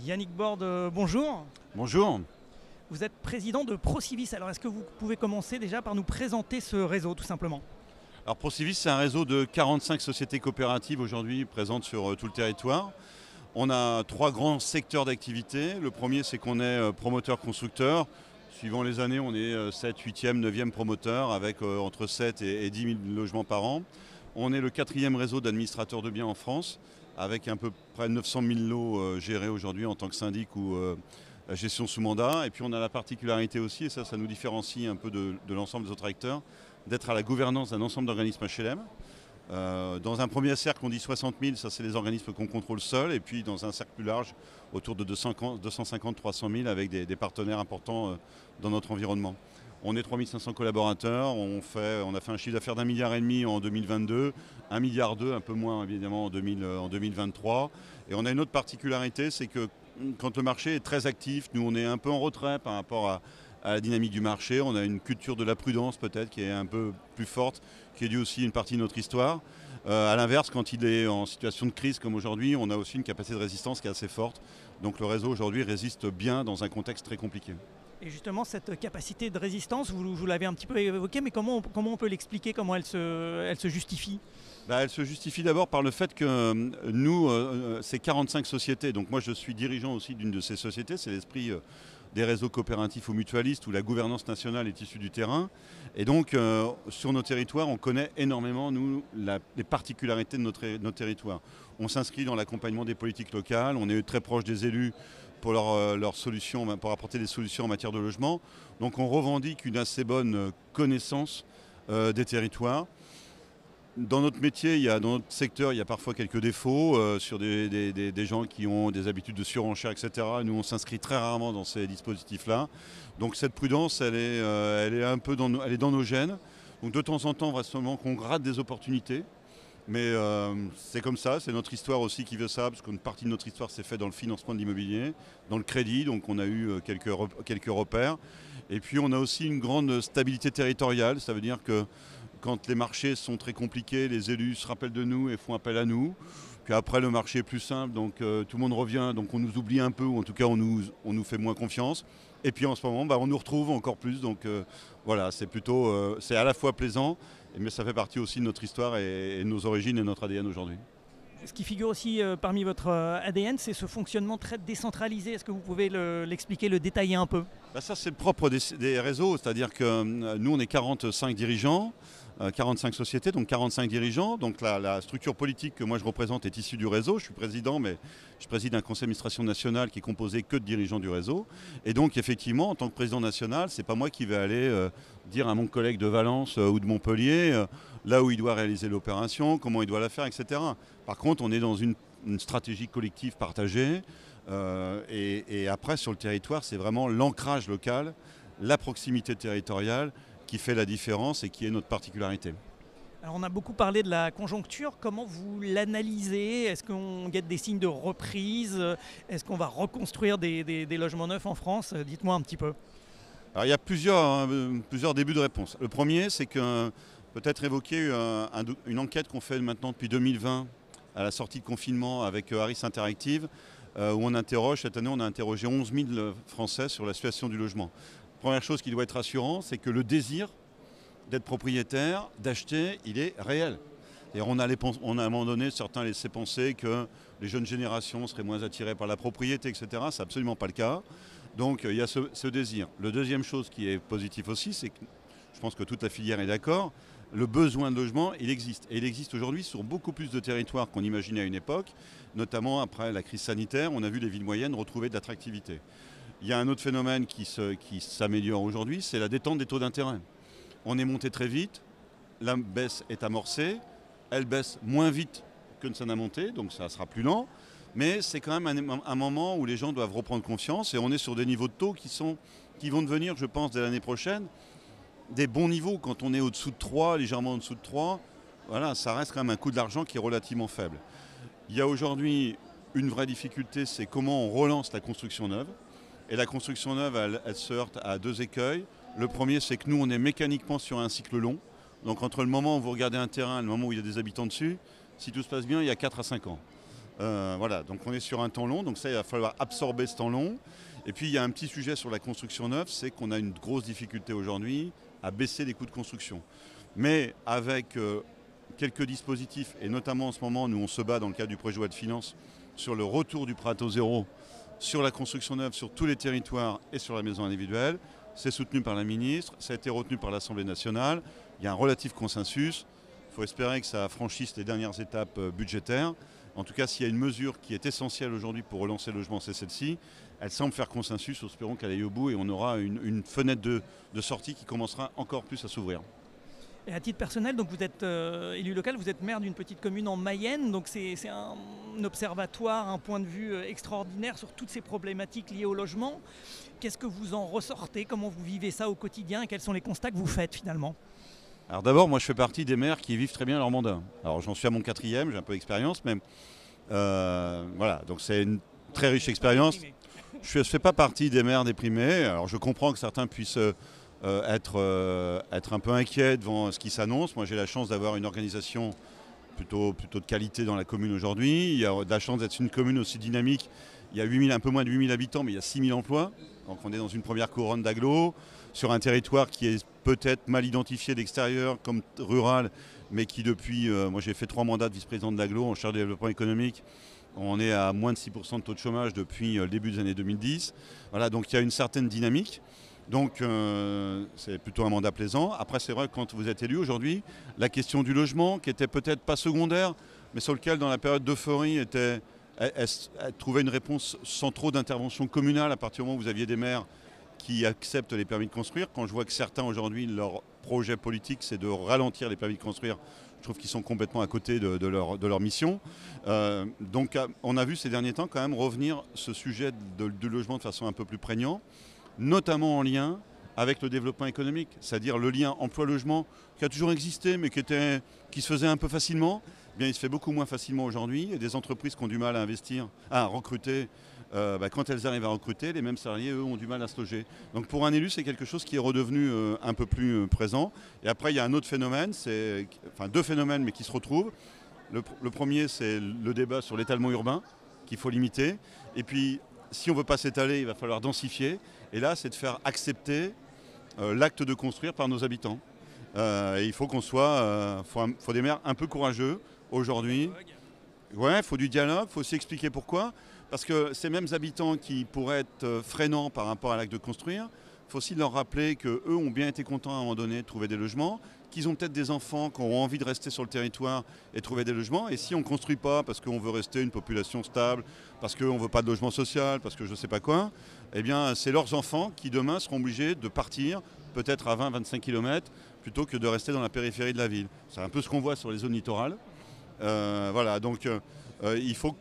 Yannick Borde, bonjour. Bonjour. Vous êtes président de Procivis. Alors, est-ce que vous pouvez commencer déjà par nous présenter ce réseau, tout simplement? Alors Procivis, c'est un réseau de 45 sociétés coopératives aujourd'hui présentes sur tout le territoire. On a trois grands secteurs d'activité. Le premier, c'est qu'on est promoteur-constructeur. Suivant les années, on est 7, 8e, 9e promoteur avec entre 7 et 10 000 logements par an. On est le quatrième réseau d'administrateurs de biens en France avec à peu près 900 000 lots gérés aujourd'hui en tant que syndic ou la gestion sous mandat. Et puis on a la particularité aussi, et ça nous différencie un peu de l'ensemble des autres acteurs, d'être à la gouvernance d'un ensemble d'organismes HLM. Dans un premier cercle, on dit 60 000, ça c'est les organismes qu'on contrôle seuls, et puis dans un cercle plus large, autour de 250-300 000 avec des partenaires importants dans notre environnement. On est 3 500 collaborateurs, on a fait un chiffre d'affaires d'1,5 milliard en 2022, 1,2 milliard, un peu moins évidemment en 2023. Et on a une autre particularité, c'est que quand le marché est très actif, nous on est un peu en retrait par rapport à la dynamique du marché. On a une culture de la prudence peut-être qui est un peu plus forte, qui est due aussi à une partie de notre histoire. À l'inverse, quand il est en situation de crise comme aujourd'hui, on a aussi une capacité de résistance qui est assez forte. Donc le réseau aujourd'hui résiste bien dans un contexte très compliqué. Et justement, cette capacité de résistance, vous l'avez un petit peu évoqué, mais comment on peut l'expliquer, comment elle se justifie? Elle se justifie d'abord par le fait que nous, c'est 45 sociétés. Donc moi, je suis dirigeant aussi d'une de ces sociétés. C'est l'esprit des réseaux coopératifs ou mutualistes où la gouvernance nationale est issue du terrain. Et donc, sur nos territoires, on connaît énormément, nous, les particularités de notre territoire. On s'inscrit dans l'accompagnement des politiques locales. On est très proche des élus pour leurs solutions, pour apporter des solutions en matière de logement. Donc on revendique une assez bonne connaissance des territoires. Dans notre métier, dans notre secteur, il y a parfois quelques défauts sur des gens qui ont des habitudes de surenchère, etc. Nous, on s'inscrit très rarement dans ces dispositifs-là. Donc cette prudence, elle est un peu elle est dans nos gènes. Donc de temps en temps, vraisemblablement qu'on gratte des opportunités. Mais c'est comme ça, c'est notre histoire aussi qui veut ça, parce qu'une partie de notre histoire s'est faite dans le financement de l'immobilier, dans le crédit, donc on a eu quelques repères. Et puis on a aussi une grande stabilité territoriale, ça veut dire que quand les marchés sont très compliqués, les élus se rappellent de nous et font appel à nous. Puis après, le marché est plus simple, donc tout le monde revient, donc on nous oublie un peu, ou en tout cas on nous fait moins confiance. Et puis en ce moment, on nous retrouve encore plus, donc voilà, c'est à la fois plaisant, mais ça fait partie aussi de notre histoire et de nos origines et de notre ADN aujourd'hui. Ce qui figure aussi parmi votre ADN, c'est ce fonctionnement très décentralisé. Est-ce que vous pouvez l'expliquer, le détailler un peu? Ça, c'est le propre des réseaux, c'est-à-dire que nous, on est 45 dirigeants, 45 sociétés, donc 45 dirigeants. Donc la structure politique que moi je représente est issue du réseau. Je suis président, mais je préside un conseil d'administration national qui est composé que de dirigeants du réseau. Et donc effectivement, en tant que président national, c'est pas moi qui vais aller dire à mon collègue de Valence ou de Montpellier là où il doit réaliser l'opération, comment il doit la faire, etc. Par contre, on est dans une stratégie collective partagée. Et après, sur le territoire, c'est vraiment l'ancrage local, la proximité territoriale qui fait la différence et qui est notre particularité. Alors on a beaucoup parlé de la conjoncture, comment vous l'analysez? Est-ce qu'on guette des signes de reprise? Est-ce qu'on va reconstruire des logements neufs en France? Dites-moi un petit peu. Alors il y a plusieurs débuts de réponse. Le premier, c'est que peut-être évoquer une enquête qu'on fait maintenant depuis 2020 à la sortie de confinement avec Harris Interactive, où on interroge, cette année on a interrogé 11 000 Français sur la situation du logement. Première chose qui doit être rassurant, c'est que le désir d'être propriétaire, d'acheter, il est réel. Et on a à un moment donné, certains laissaient penser que les jeunes générations seraient moins attirées par la propriété, etc. C'est absolument pas le cas. Donc il y a ce désir. Le deuxième chose qui est positive aussi, c'est que je pense que toute la filière est d'accord, le besoin de logement, il existe. Et il existe aujourd'hui sur beaucoup plus de territoires qu'on imaginait à une époque, notamment après la crise sanitaire, on a vu les villes moyennes retrouver de l'attractivité. Il y a un autre phénomène qui s'améliore aujourd'hui, c'est la détente des taux d'intérêt. On est monté très vite, la baisse est amorcée, elle baisse moins vite que ça n'a monté, donc ça sera plus lent. Mais c'est quand même un moment où les gens doivent reprendre confiance et on est sur des niveaux de taux qui vont devenir, je pense, dès l'année prochaine, des bons niveaux. Quand on est au-dessous de 3, légèrement au-dessous de 3, voilà, ça reste quand même un coût de l'argent qui est relativement faible. Il y a aujourd'hui une vraie difficulté, c'est comment on relance la construction neuve. Et la construction neuve, elle se heurte à deux écueils. Le premier, c'est que nous, on est mécaniquement sur un cycle long. Donc entre le moment où vous regardez un terrain et le moment où il y a des habitants dessus, si tout se passe bien, il y a 4 à 5 ans. Voilà, donc on est sur un temps long, donc ça il va falloir absorber ce temps long. Et puis il y a un petit sujet sur la construction neuve, c'est qu'on a une grosse difficulté aujourd'hui à baisser les coûts de construction. Mais avec quelques dispositifs, et notamment en ce moment, nous on se bat dans le cadre du projet de loi de finances sur le retour du prêt à taux zéro, sur la construction neuve, sur tous les territoires et sur la maison individuelle. C'est soutenu par la ministre, ça a été retenu par l'Assemblée nationale. Il y a un relatif consensus. Il faut espérer que ça franchisse les dernières étapes budgétaires. En tout cas, s'il y a une mesure qui est essentielle aujourd'hui pour relancer le logement, c'est celle-ci. Elle semble faire consensus, espérons qu'elle aille au bout et on aura une fenêtre de sortie qui commencera encore plus à s'ouvrir. Et à titre personnel, donc vous êtes élu local, vous êtes maire d'une petite commune en Mayenne, donc c'est un observatoire, un point de vue extraordinaire sur toutes ces problématiques liées au logement. Qu'est-ce que vous en ressortez? Comment vous vivez ça au quotidien? Et quels sont les constats que vous faites finalement? Alors d'abord, moi je fais partie des maires qui vivent très bien leur mandat. Alors j'en suis à mon 4e, j'ai un peu d'expérience, mais voilà, donc c'est une très riche expérience. Je ne fais pas partie des maires déprimés. Alors je comprends que certains puissent être un peu inquiets devant ce qui s'annonce. Moi j'ai la chance d'avoir une organisation plutôt de qualité dans la commune aujourd'hui. Il y a de la chance d'être une commune aussi dynamique. Il y a un peu moins de 8000 habitants, mais il y a 6000 emplois. Donc on est dans une première couronne d'agglo, sur un territoire qui est peut-être mal identifié d'extérieur comme rural, mais qui depuis, moi j'ai fait 3 mandats de vice-président de l'agglo en charge du développement économique. On est à moins de 6% de taux de chômage depuis le début des années 2010. Voilà, donc il y a une certaine dynamique. Donc c'est plutôt un mandat plaisant. Après c'est vrai que quand vous êtes élu aujourd'hui, la question du logement, qui était peut-être pas secondaire, mais sur lequel dans la période d'euphorie elle trouvait une réponse sans trop d'intervention communale à partir du moment où vous aviez des maires qui acceptent les permis de construire. Quand je vois que certains aujourd'hui, leur projet politique, c'est de ralentir les permis de construire, je trouve qu'ils sont complètement à côté de leur mission. Donc on a vu ces derniers temps quand même revenir ce sujet de logement de façon un peu plus prégnant, notamment en lien avec le développement économique, c'est-à-dire le lien emploi-logement qui a toujours existé mais qui se faisait un peu facilement. Eh bien, il se fait beaucoup moins facilement aujourd'hui. Il y a des entreprises qui ont du mal à investir, à recruter. Quand elles arrivent à recruter, les mêmes salariés, eux, ont du mal à se loger. Donc pour un élu, c'est quelque chose qui est redevenu un peu plus présent. Et après, il y a un autre phénomène, deux phénomènes, mais qui se retrouvent. Le premier, c'est le débat sur l'étalement urbain, qu'il faut limiter. Et puis, si on ne veut pas s'étaler, il va falloir densifier. Et là, c'est de faire accepter l'acte de construire par nos habitants. Il faut qu'on soit, faut des maires un peu courageux aujourd'hui. Ouais, il faut du dialogue, il faut aussi expliquer pourquoi. Parce que ces mêmes habitants qui pourraient être freinants par rapport à l'acte de construire, il faut aussi leur rappeler qu'eux ont bien été contents à un moment donné de trouver des logements, qu'ils ont peut-être des enfants qui auront envie de rester sur le territoire et trouver des logements. Et si on ne construit pas parce qu'on veut rester une population stable, parce qu'on ne veut pas de logement social, parce que je ne sais pas quoi, eh bien c'est leurs enfants qui demain seront obligés de partir peut-être à 20-25 km plutôt que de rester dans la périphérie de la ville. C'est un peu ce qu'on voit sur les zones littorales. Voilà, donc il faut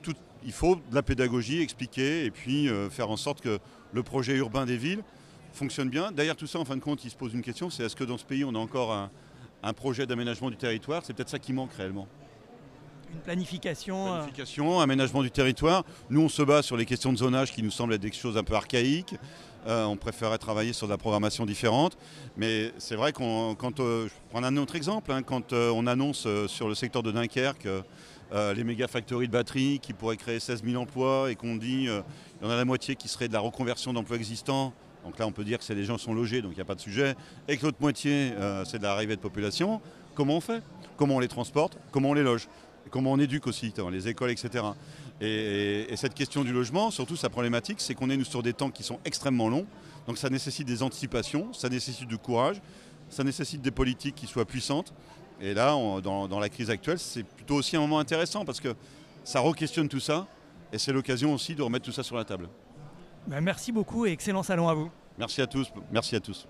de la pédagogie, expliquer et puis faire en sorte que le projet urbain des villes fonctionne bien. Derrière tout ça, en fin de compte, il se pose une question, c'est est-ce que dans ce pays, on a encore un projet d'aménagement du territoire? C'est peut-être ça qui manque réellement. Une planification. Planification, aménagement du territoire. Nous, on se bat sur les questions de zonage qui nous semblent être des choses un peu archaïques. On préférerait travailler sur de la programmation différente. Mais c'est vrai je prends un autre exemple, quand on annonce sur le secteur de Dunkerque les méga factories de batteries qui pourraient créer 16 000 emplois et qu'on dit il y en a la moitié qui serait de la reconversion d'emplois existants. Donc là, on peut dire que les gens sont logés, donc il n'y a pas de sujet. Et que l'autre moitié, c'est de l'arrivée de population. Comment on fait? Comment on les transporte? Comment on les loge? Et comment on éduque aussi, dans les écoles, etc. Et cette question du logement, surtout sa problématique, c'est qu'on est sur des temps qui sont extrêmement longs. Donc ça nécessite des anticipations, ça nécessite du courage, ça nécessite des politiques qui soient puissantes. Et là, dans la crise actuelle, c'est plutôt aussi un moment intéressant parce que ça re-questionne tout ça. Et c'est l'occasion aussi de remettre tout ça sur la table. Merci beaucoup et excellent salon à vous. Merci à tous. Merci à tous.